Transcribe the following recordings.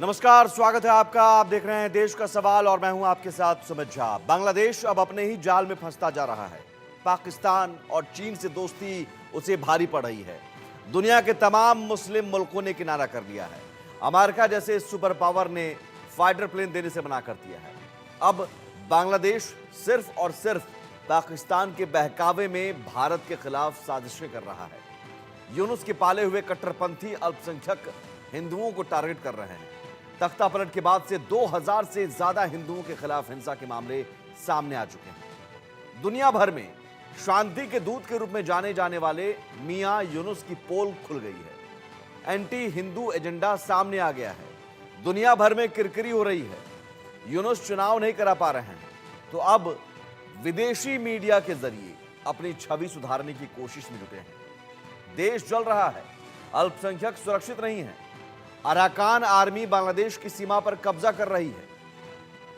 नमस्कार, स्वागत है आपका। आप देख रहे हैं देश का सवाल और मैं हूं आपके साथ सुमित झा। बांग्लादेश अब अपने ही जाल में फंसता जा रहा है। पाकिस्तान और चीन से दोस्ती उसे भारी पड़ रही है। दुनिया के तमाम मुस्लिम मुल्कों ने किनारा कर लिया है। अमेरिका जैसे सुपर पावर ने फाइटर प्लेन देने से मना कर दिया है। अब बांग्लादेश सिर्फ और सिर्फ पाकिस्तान के बहकावे में भारत के खिलाफ साजिशें कर रहा है। यूनुस के पाले हुए कट्टरपंथी अल्पसंख्यक हिंदुओं को टारगेट कर रहे हैं। तख्ता पलट के बाद से 2000 से ज्यादा हिंदुओं के खिलाफ हिंसा के मामले सामने आ चुके हैं। दुनिया भर में शांति के दूत के रूप में जाने जाने वाले मियां यूनुस की पोल खुल गई है। एंटी हिंदू एजेंडा सामने आ गया है। दुनिया भर में किरकिरी हो रही है। यूनुस चुनाव नहीं करा पा रहे हैं, तो अब विदेशी मीडिया के जरिए अपनी छवि सुधारने की कोशिश में जुटे हैं। देश जल रहा है, अल्पसंख्यक सुरक्षित नहीं है, अराकान आर्मी बांग्लादेश की सीमा पर कब्जा कर रही है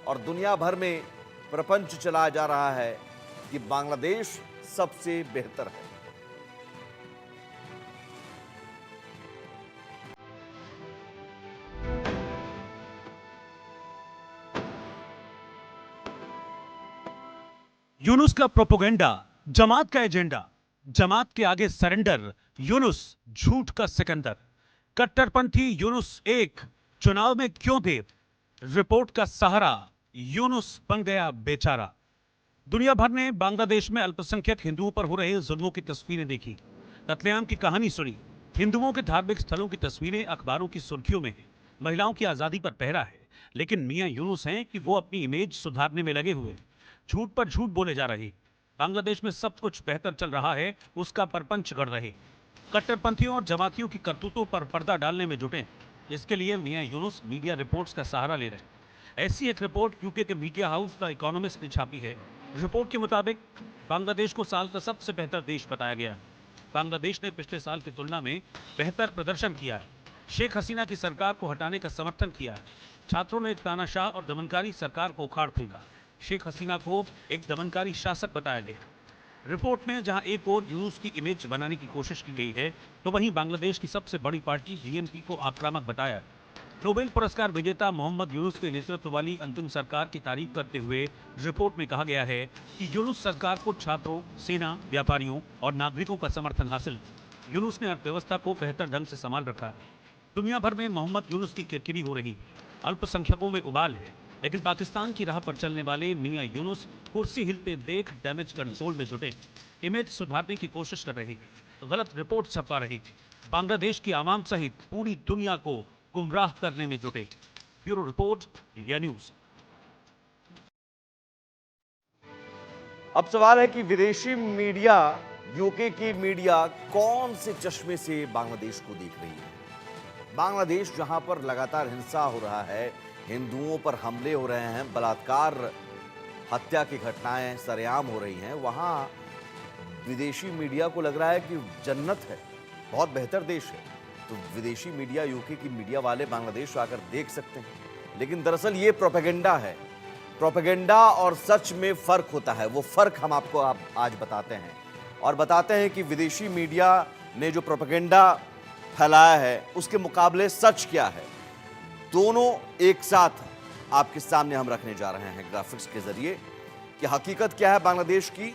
और दुनिया भर में प्रपंच चलाया जा रहा है कि बांग्लादेश सबसे बेहतर है। यूनुस का प्रोपोगेंडा, जमात का एजेंडा, जमात के आगे सरेंडर, यूनुस झूठ का सिकंदर। कट्टरपंथी यूनुस एक, चुनाव में क्यों देर, रिपोर्ट का सहारा, यूनुस बन गया बेचारा। दुनिया भर ने बांग्लादेश में अल्पसंख्यक हिंदुओं पर हो रहे जुल्मों की तस्वीरें देखी, कत्लेआम की कहानी सुनी। हिंदुओं के धार्मिक स्थलों की तस्वीरें अखबारों की सुर्खियों में हैं। महिलाओं की आजादी पर पहरा है, लेकिन मियां यूनुस हैं कि वो अपनी इमेज सुधारने में लगे हुए, झूठ पर झूठ बोले जा रहे। बांग्लादेश में सब कुछ बेहतर चल रहा है, उसका परपंच गढ़ रहे। कट्टरपंथियों और जमातियों की करतूतों पर पर्दा डालने में जुटे। इसके लिए मियां यूनुस मीडिया रिपोर्ट्स का सहारा ले रहे हैं। ऐसी एक रिपोर्ट यूके के मीडिया हाउस द इकोनॉमिस्ट ने छापी है। रिपोर्ट के मुताबिक बांग्लादेश को साल का सबसे बेहतर देश बताया गया। बांग्लादेश ने पिछले साल की तुलना में बेहतर प्रदर्शन किया है। शेख हसीना की सरकार को हटाने का समर्थन किया है। छात्रों ने तानाशाह और दमनकारी सरकार को उखाड़ फेंका। शेख हसीना को एक दमनकारी शासक बताया गया। रिपोर्ट में जहां एक और यूनुस की इमेज बनाने की कोशिश की गई है, तो वहीं बांग्लादेश की सबसे बड़ी पार्टी बीएनपी को आक्रामक बताया। नोबेल पुरस्कार विजेता मोहम्मद यूनुस के नेतृत्व वाली अंतिम सरकार की तारीफ करते हुए रिपोर्ट में कहा गया है कि यूनुस सरकार को छात्रों, सेना, व्यापारियों और नागरिकों का समर्थन हासिल। यूनुस ने अर्थव्यवस्था को बेहतर ढंग से संभाल रखा है। दुनिया भर में मोहम्मद यूनुस की किरकिरी हो रही है, अल्पसंख्यकों में उबाल है, लेकिन पाकिस्तान की राह पर चलने वाले मियां यूनुस कुर्सी हिलते देख डैमेज कंट्रोल में जुटे, इमेज सुधारने की कोशिश कर रहे, गलत रिपोर्ट छपा रही, बांग्लादेश की आवाम सहित पूरी दुनिया को गुमराह करने में जुटे। Bureau report, India news. अब सवाल है कि विदेशी मीडिया, यूके की मीडिया कौन से चश्मे से बांग्लादेश को देख रही है। बांग्लादेश जहां पर लगातार हिंसा हो रहा है, हिंदुओं पर हमले हो रहे हैं, बलात्कार, हत्या की घटनाएं सरेआम हो रही हैं, वहां विदेशी मीडिया को लग रहा है कि जन्नत है, बहुत बेहतर देश है। तो विदेशी मीडिया, यूके की मीडिया वाले बांग्लादेश आकर देख सकते हैं। लेकिन दरअसल ये प्रोपेगेंडा है। प्रोपेगेंडा और सच में फर्क होता है। वो फर्क हम आपको आज बताते हैं और बताते हैं कि विदेशी मीडिया ने जो प्रोपेगेंडा फैलाया है उसके मुकाबले सच क्या है। दोनों एक साथ आपके सामने हम रखने जा रहे हैं ग्राफिक्स के जरिए कि हकीकत क्या है बांग्लादेश की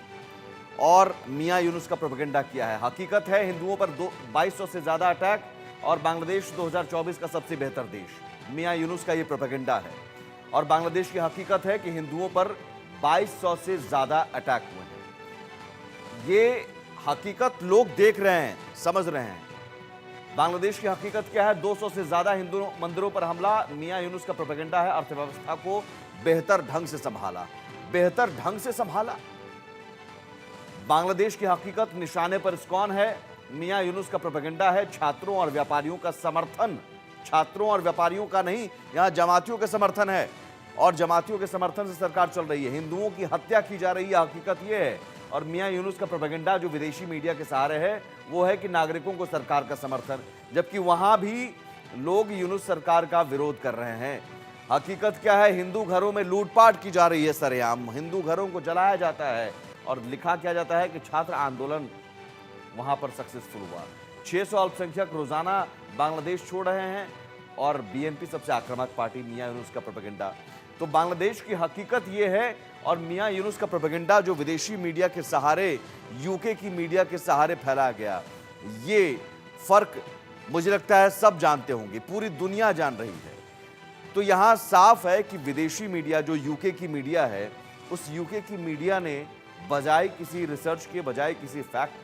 और मियां यूनुस का प्रोपेगेंडा क्या है। हकीकत है हिंदुओं पर 2200 से ज्यादा अटैक और बांग्लादेश 2024 का सबसे बेहतर देश। मियां यूनुस का ये प्रोपेगेंडा है। और बांग्लादेश की हकीकत है कि हिंदुओं पर 2200 से ज्यादा अटैक हुए हैं। ये हकीकत लोग देख रहे हैं, समझ रहे हैं। बांग्लादेश की हकीकत क्या है? 200 से ज्यादा हिंदू मंदिरों पर हमला। मियां यूनुस का प्रोपेगेंडा है अर्थव्यवस्था को बेहतर ढंग से संभाला। बेहतर ढंग से संभाला। बांग्लादेश की हकीकत निशाने पर इस्कॉन है। मियां यूनुस का प्रोपेगेंडा है छात्रों और व्यापारियों का समर्थन। छात्रों और व्यापारियों का नहीं, यहां जमातियों का समर्थन है और जमातियों के समर्थन से सरकार चल रही है। हिंदुओं की हत्या की जा रही है, हकीकत यह है। और मियां यूनुस का प्रोपेगेंडा जो विदेशी मीडिया के सहारे है वो है कि नागरिकों को सरकार का समर्थन, जबकि वहां भी लोग यूनुस सरकार का विरोध कर रहे हैं। हकीकत क्या है? हिंदू घरों में लूटपाट की जा रही है सरेआम। हिंदू घरों को जलाया जाता है और लिखा क्या जाता है कि छात्र आंदोलन वहां पर सक्सेसफुल हुआ। 600 अल्पसंख्यक रोजाना बांग्लादेश छोड़ रहे हैं और बीएनपी सबसे आक्रामक पार्टी, मियां यूनुस का प्रोपेगेंडा। तो बांग्लादेश की हकीकत यह है और मियां यूनुस का प्रोपेगेंडा जो विदेशी मीडिया के सहारे, यूके की मीडिया के सहारे फैलाया गया, ये फर्क मुझे लगता है सब जानते होंगे, पूरी दुनिया जान रही है। तो यहां साफ है कि विदेशी मीडिया जो यूके की मीडिया है, उस यूके की मीडिया ने बजाय किसी रिसर्च के, बजाय किसी फैक्ट